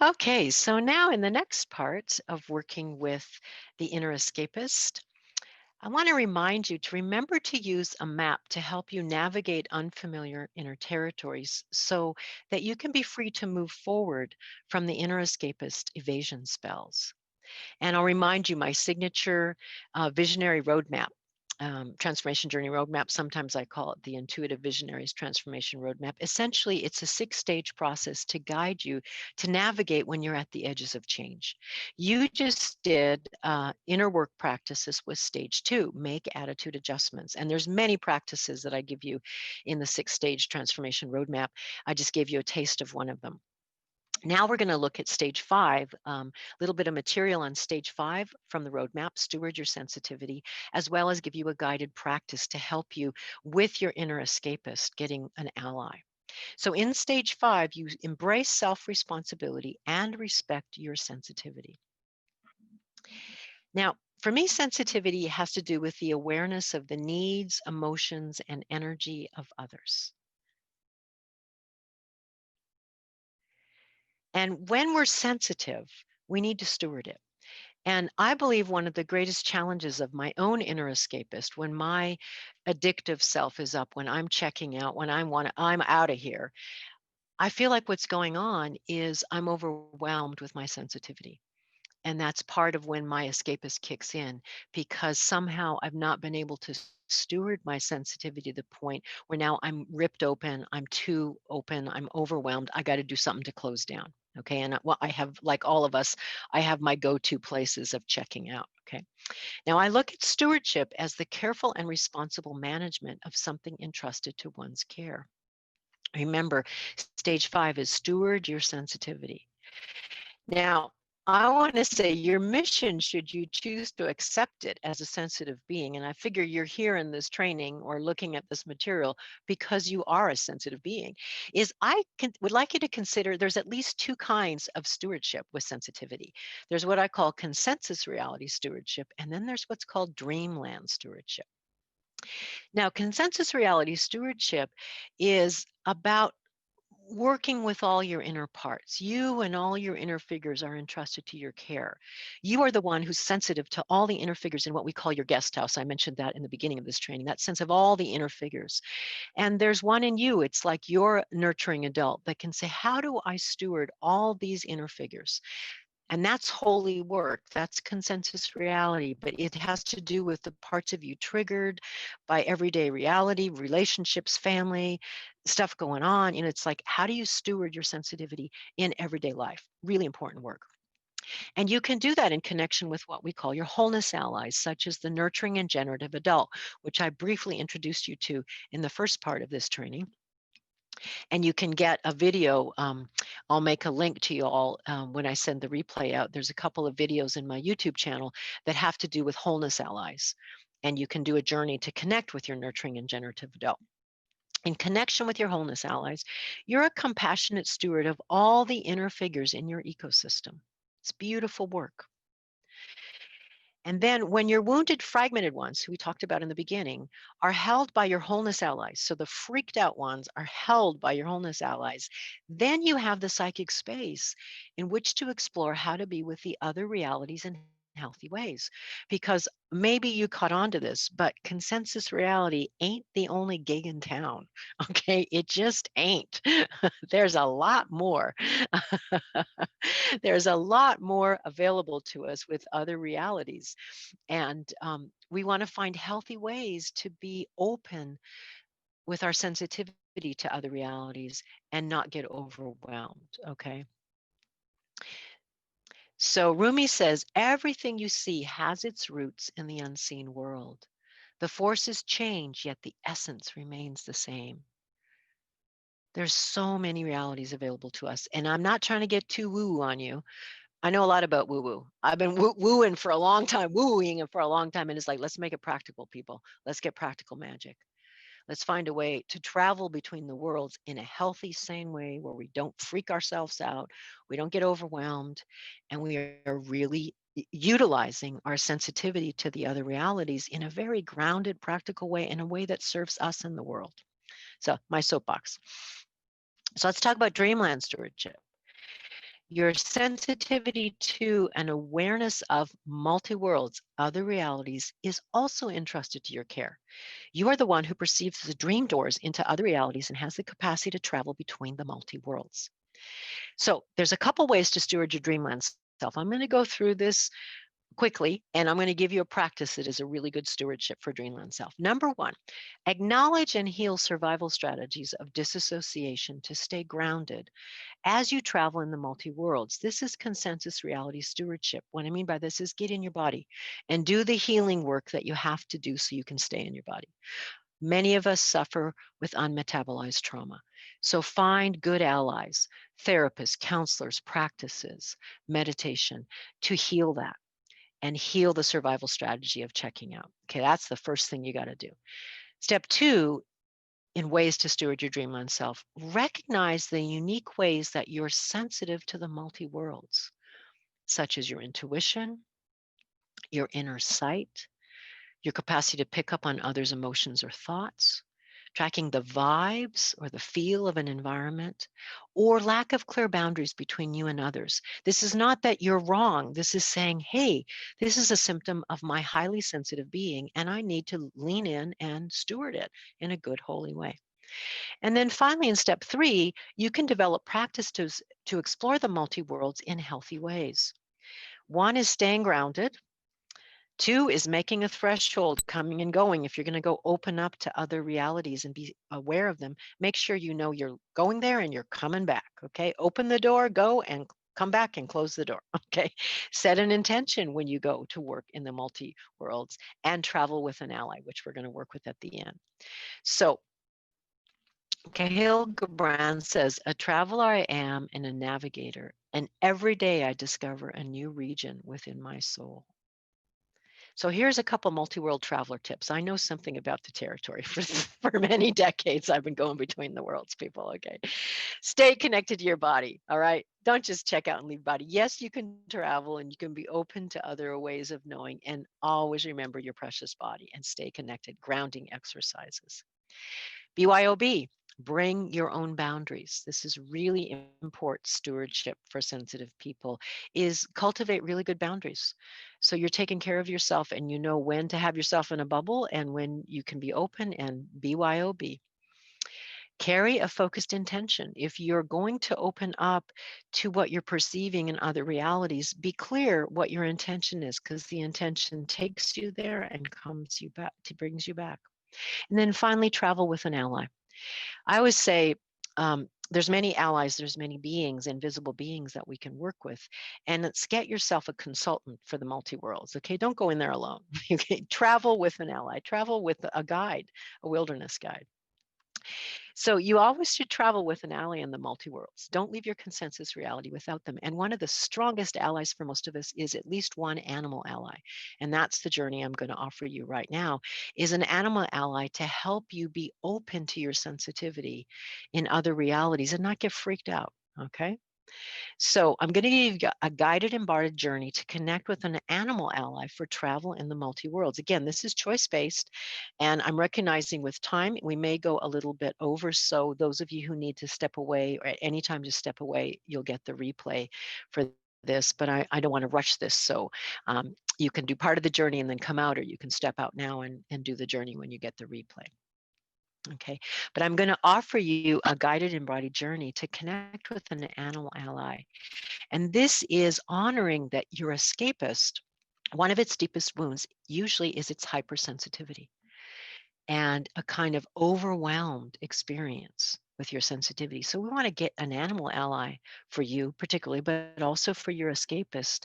Okay, so now in the next part of working with the inner escapist, I want to remind you to remember to use a map to help you navigate unfamiliar inner territories so that you can be free to move forward from the inner escapist evasion spells. And I'll remind you my signature visionary roadmap, transformation journey roadmap. Sometimes I call it the Intuitive Visionaries Transformation Roadmap. Essentially, it's a 6-stage process to guide you to navigate when you're at the edges of change. You just did inner work practices with stage 2, make attitude adjustments. And there's many practices that I give you in the 6-stage transformation roadmap. I just gave you a taste of one of them. Now we're going to look at stage 5, a little bit of material on stage 5 from the roadmap, Steward Your Sensitivity, as well as give you a guided practice to help you with your inner escapist, getting an ally. So in stage 5, you embrace self-responsibility and respect your sensitivity. Now, for me, sensitivity has to do with the awareness of the needs, emotions, and energy of others. And when we're sensitive, we need to steward it. And I believe one of the greatest challenges of my own inner escapist, when my addictive self is up, when I'm checking out, when I'm out of here, I feel like what's going on is I'm overwhelmed with my sensitivity. And that's part of when my escapist kicks in, because somehow I've not been able to steward my sensitivity to the point where now I'm ripped open, I'm too open, I'm overwhelmed. I got to do something to close down. Okay. And I have, like all of us, I have my go-to places of checking out. Okay. Now I look at stewardship as the careful and responsible management of something entrusted to one's care. Remember, stage 5 is steward your sensitivity. Now, I want to say your mission, should you choose to accept it as a sensitive being, and I figure you're here in this training or looking at this material because you are a sensitive being, is would like you to consider there's at least 2 kinds of stewardship with sensitivity. There's what I call consensus reality stewardship, and then there's what's called dreamland stewardship. Now, consensus reality stewardship is about working with all your inner parts. You and all your inner figures are entrusted to your care. You are the one who's sensitive to all the inner figures in what we call your guest house. I mentioned that in the beginning of this training, that sense of all the inner figures. And there's one in you. It's like your nurturing adult that can say, how do I steward all these inner figures? And that's holy work. That's consensus reality, but it has to do with the parts of you triggered by everyday reality, relationships, family, stuff going on. And it's like, how do you steward your sensitivity in everyday life? Really important work. And you can do that in connection with what we call your wholeness allies, such as the nurturing and generative adult, which I briefly introduced you to in the first part of this training. And you can get a video. I'll make a link to you all when I send the replay out. There's a couple of videos in my YouTube channel that have to do with wholeness allies. And you can do a journey to connect with your nurturing and generative adult. In connection with your wholeness allies, you're a compassionate steward of all the inner figures in your ecosystem. It's beautiful work. And then when your wounded, fragmented ones, who we talked about in the beginning, are held by your wholeness allies, so the freaked out ones are held by your wholeness allies, then you have the psychic space in which to explore how to be with the other realities in healthy ways. Because maybe you caught on to this, but consensus reality ain't the only gig in town. Okay, it just ain't. There's a lot more. There's a lot more available to us with other realities. And we want to find healthy ways to be open with our sensitivity to other realities and not get overwhelmed. Okay. So Rumi says, everything you see has its roots in the unseen world. The forces change, yet the essence remains the same. There's so many realities available to us. And I'm not trying to get too woo on you. I know a lot about woo-woo. I've been wooing for a long time, wooing for a long time. And it's like, let's make it practical, people. Let's get practical magic. Let's find a way to travel between the worlds in a healthy, sane way where we don't freak ourselves out, we don't get overwhelmed, and we are really utilizing our sensitivity to the other realities in a very grounded, practical way, in a way that serves us and the world. So my soapbox. So let's talk about dreamland stewardship. Your sensitivity to and awareness of multi-worlds, other realities, is also entrusted to your care. You are the one who perceives the dream doors into other realities and has the capacity to travel between the multi-worlds. So there's a couple ways to steward your dreamland self. I'm going to go through this quickly, and I'm going to give you a practice that is a really good stewardship for dreamland self. Number one, acknowledge and heal survival strategies of disassociation to stay grounded as you travel in the multi-worlds. This is consensus reality stewardship. What I mean by this is get in your body and do the healing work that you have to do so you can stay in your body. Many of us suffer with unmetabolized trauma. So find good allies, therapists, counselors, practices, meditation to heal that and heal the survival strategy of checking out. Okay, that's the first thing you got to do. Step two, in ways to steward your dreamland self, recognize the unique ways that you're sensitive to the multi worlds, such as your intuition, your inner sight, your capacity to pick up on others' emotions or thoughts, tracking the vibes or the feel of an environment, or lack of clear boundaries between you and others. This is not that you're wrong. This is saying, hey, this is a symptom of my highly sensitive being, and I need to lean in and steward it in a good, holy way. And then finally, in step three, you can develop practices to explore the multi worlds in healthy ways. One is staying grounded. Two is making a threshold, coming and going. If you're going to go open up to other realities and be aware of them, make sure you know you're going there and you're coming back. Okay. Open the door, go and come back and close the door. Okay. Set an intention when you go to work in the multi worlds and travel with an ally, which we're going to work with at the end. So, Cahill Gibran says, a traveler I am and a navigator, and every day I discover a new region within my soul. So here's a couple multi-world traveler tips. I know something about the territory. For many decades, I've been going between the worlds, people, okay? Stay connected to your body, all right? Don't just check out and leave body. Yes, you can travel and you can be open to other ways of knowing, and always remember your precious body and stay connected. Grounding exercises. BYOB, bring your own boundaries. This is really important stewardship for sensitive people, is cultivate really good boundaries. So you're taking care of yourself and you know when to have yourself in a bubble and when you can be open, and BYOB. Carry a focused intention. If you're going to open up to what you're perceiving in other realities, be clear what your intention is, because the intention takes you there and comes you back, brings you back. And then finally, travel with an ally. I always say there's many allies, there's many beings, invisible beings that we can work with. And let's get yourself a consultant for the multi-worlds, okay? Don't go in there alone. Okay, travel with an ally, travel with a guide, a wilderness guide. So you always should travel with an ally in the multi-worlds. Don't leave your consensus reality without them. And one of the strongest allies for most of us is at least one animal ally. And that's the journey I'm going to offer you right now, is an animal ally to help you be open to your sensitivity in other realities and not get freaked out. Okay. So I'm going to give you a guided embodied journey to connect with an animal ally for travel in the multi-worlds. Again, this is choice-based, and I'm recognizing with time, we may go a little bit over. So those of you who need to step away, or at any time to step away, you'll get the replay for this, but I don't want to rush this. So you can do part of the journey and then come out, or you can step out now and do the journey when you get the replay. Okay, but I'm going to offer you a guided embodied journey to connect with an animal ally. And this is honoring that your escapist, one of its deepest wounds usually is its hypersensitivity and a kind of overwhelmed experience with your sensitivity. So we want to get an animal ally for you particularly, but also for your escapist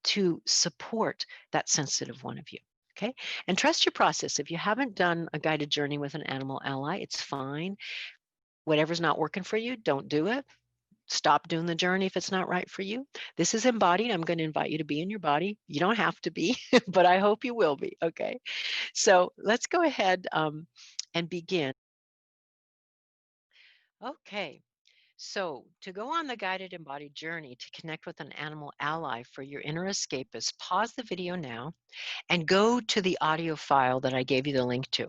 to support that sensitive one of you. Okay. And trust your process. If you haven't done a guided journey with an animal ally, it's fine. Whatever's not working for you, don't do it. Stop doing the journey if it's not right for you. This is embodied. I'm going to invite you to be in your body. You don't have to be, but I hope you will be. Okay. So let's go ahead and begin. Okay. So, to go on the guided embodied journey to connect with an animal ally for your inner escapist, pause the video now and go to the audio file that I gave you the link to.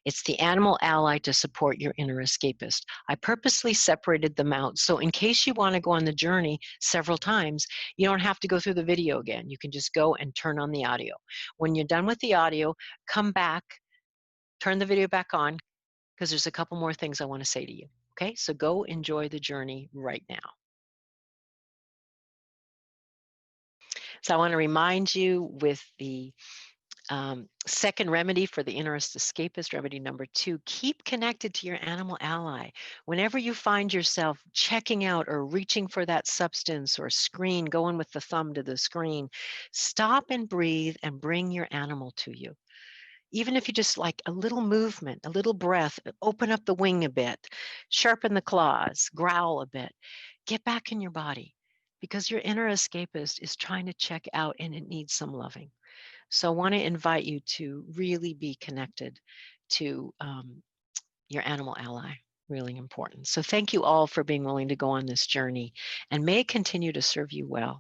It's the animal ally to support your inner escapist. I purposely separated them out so in case you want to go on the journey several times, you don't have to go through the video again. You can just go and turn on the audio. When you're done with the audio, come back, turn the video back on, because there's a couple more things I want to say to you. Okay, so go enjoy the journey right now. So I want to remind you with the second remedy for the inner escapist, remedy number 2, keep connected to your animal ally. Whenever you find yourself checking out or reaching for that substance or screen, going with the thumb to the screen, stop and breathe and bring your animal to you. Even if you just like a little movement, a little breath, open up the wing a bit, sharpen the claws, growl a bit, get back in your body because your inner escapist is trying to check out and it needs some loving. So I want to invite you to really be connected to your animal ally. Really important. So thank you all for being willing to go on this journey and may it continue to serve you well.